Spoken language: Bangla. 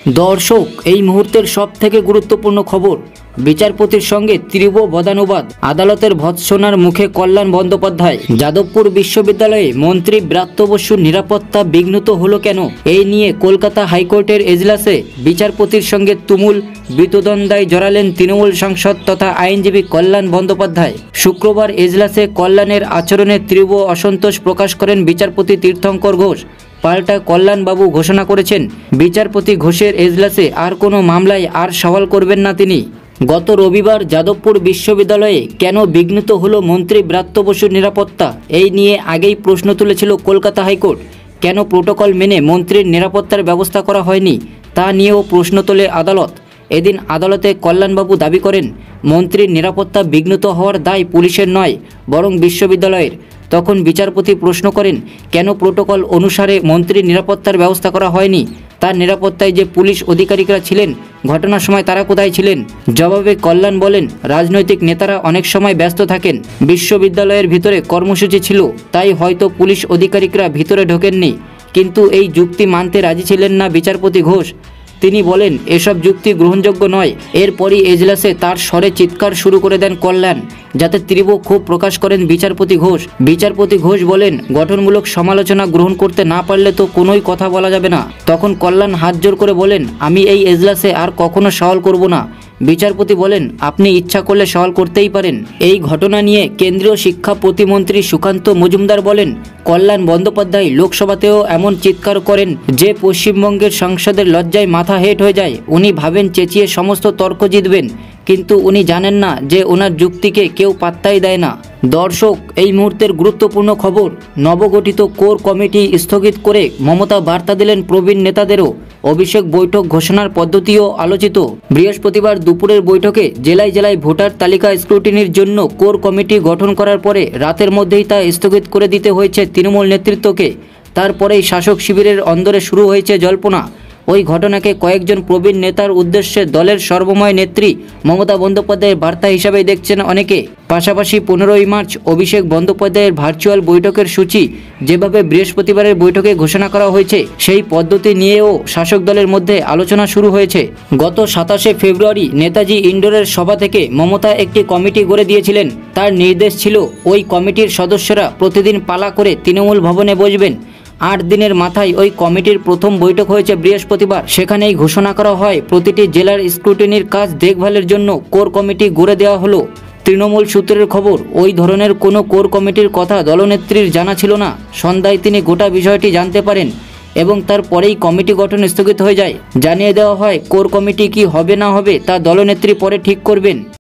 দর্শক, এই মুহূর্তের সবথেকে গুরুত্বপূর্ণ খবর। বিচারপতির সঙ্গে তীব্র বাদানুবাদ, আদালতের ভৎসনার মুখে কল্যাণ বন্দ্যোপাধ্যায়। যাদবপুর বিশ্ববিদ্যালয়ে মন্ত্রী ব্রাত্য বসুর নিরাপত্তা বিঘ্নিত হলো কেন, এই নিয়ে কলকাতা হাইকোর্টের এজলাসে বিচারপতির সঙ্গে তুমুল বিতদ্বন্দ্বায় জড়ালেন তৃণমূল সাংসদ তথা আইনজীবী কল্যাণ বন্দ্যোপাধ্যায়। শুক্রবার এজলাসে কল্যাণের আচরণে তীব্র অসন্তোষ প্রকাশ করেন বিচারপতি তীর্থঙ্কর ঘোষ। পাল্টা কল্যাণবাবু ঘোষণা করেছেন, বিচারপতি ঘোষের এজলাসে আর কোনো মামলায় আর সওয়াল করবেন না তিনি। গত রবিবার যাদবপুর বিশ্ববিদ্যালয়ে কেন বিঘ্নিত হলো মন্ত্রী ব্রাত্য বসুর নিরাপত্তা, এই নিয়ে আগেই প্রশ্ন তুলেছিল কলকাতা হাইকোর্ট। কেন প্রোটোকল মেনে মন্ত্রীর নিরাপত্তার ব্যবস্থা করা হয়নি, তা নিয়েও প্রশ্ন তোলে আদালত। এদিন আদালতে কল্যাণবাবু দাবি করেন, মন্ত্রীর নিরাপত্তা বিঘ্নিত হওয়ার দায় পুলিশের নয়, বরং বিশ্ববিদ্যালয়ের। তখন বিচারপতি প্রশ্ন করেন, কেন প্রোটোকল অনুসারে মন্ত্রীর নিরাপত্তার ব্যবস্থা করা হয়নি, তার নিরাপত্তায় যে পুলিশ আধিকারিকরা ছিলেন, ঘটনার সময় তারা কোথায় ছিলেন? জবাবে কল্যাণ বলেন, রাজনৈতিক নেতারা অনেক সময় ব্যস্ত থাকেন, বিশ্ববিদ্যালয়ের ভিতরে কর্মসূচি ছিল, তাই হয়তো পুলিশ আধিকারিকরা ভিতরে ঢোকেননি। কিন্তু এই যুক্তি মানতে রাজি ছিলেন না বিচারপতি ঘোষ। তিনি বলেন, এসব যুক্তি গ্রহণযোগ্য নয়। এরপরই এজলাসে তার স্বরে চিৎকার শুরু করে দেন কল্যাণ, যাতে তীব্র ক্ষোভ প্রকাশ করেন বিচারপতি ঘোষ। বিচারপতি ঘোষ বলেন, গঠনমূলক সমালোচনা গ্রহণ করতে না পারলে তো কোনোই কথা বলা যাবে না। তখন কল্যাণ হাত জোর করে বলেন, আমি এই এজলাসে আর কখনো সওয়াল করব না। বিচারপতি বলেন, আপনি ইচ্ছা করলে সওয়াল করতেই পারেন। এই ঘটনা নিয়ে কেন্দ্রীয় শিক্ষা প্রতিমন্ত্রী সুকান্ত মজুমদার বলেন, কল্যাণ বন্দ্যোপাধ্যায় লোকসভাতেও এমন চিৎকার করেন যে পশ্চিমবঙ্গের সাংসদের লজ্জায় মাথা হেঁট হয়ে যায়। উনি ভাবেন চেঁচিয়ে সমস্ত তর্ক জিতবেন, কিন্তু উনি জানেন না যে ওনার যুক্তিকে কেউ পাত্তাই দেয় না। দর্শক, এই মুহূর্তের গুরুত্বপূর্ণ খবর। নবগঠিত কোর কমিটি স্থগিত করে মমতা বার্তা দিলেন প্রবীণ নেতাদেরও। অভিষেক বৈঠক ঘোষণার পদ্ধতিও আলোচিত। বৃহস্পতিবার দুপুরের বৈঠকে জেলায় জেলায় ভোটার তালিকা স্ক্রুটিনির জন্য কোর কমিটি গঠন করার পরে রাতের মধ্যেই তা স্থগিত করে দিতে হয়েছে তৃণমূল নেতৃত্বকে। তারপরেই শাসক শিবিরের অন্দরে শুরু হয়েছে জল্পনা। ওই ঘটনাকে কয়েকজন প্রবীণ নেতার উদ্দেশ্যে দলের সর্বময় নেত্রী মমতা বন্দ্যোপাধ্যায়ের বার্তা হিসাবে দেখছেন অনেকে। পাশাপাশি 15ই মার্চ অভিষেক বন্দ্যোপাধ্যায়ের ভার্চুয়াল বৈঠকের সূচি যেভাবে বৃহস্পতিবারের বৈঠকে ঘোষণা করা হয়েছে, সেই পদ্ধতি নিয়েও শাসক দলের মধ্যে আলোচনা শুরু হয়েছে। গত 27শে ফেব্রুয়ারি নেতাজি ইন্ডোরের সভা থেকে মমতা একটি কমিটি গড়ে দিয়েছিলেন। তার নির্দেশ ছিল, ওই কমিটির সদস্যরা প্রতিদিন পালা করে তৃণমূল ভবনে বসবেন। 8 দিনের মাথায় ওই কমিটির প্রথম বৈঠক হয়েছে বৃহস্পতিবার। সেখানেই ঘোষণা করা হয়, প্রতিটি জেলার স্ক্রুটিনির কাজ দেখভালের জন্য কোর কমিটি গড়ে দেওয়া হলো। তৃণমূল সূত্রের খবর, ওই ধরনের কোনো কোর কমিটির কথা দলনেত্রীর জানা ছিল না। সন্ধ্যায় তিনি গোটা বিষয়টি জানতে পারেন এবং তারপরেই কমিটি গঠন স্থগিত হয়ে যায়। জানিয়ে দেওয়া হয়, কোর কমিটি কি হবে না হবে তা দলনেত্রী পরে ঠিক করবেন।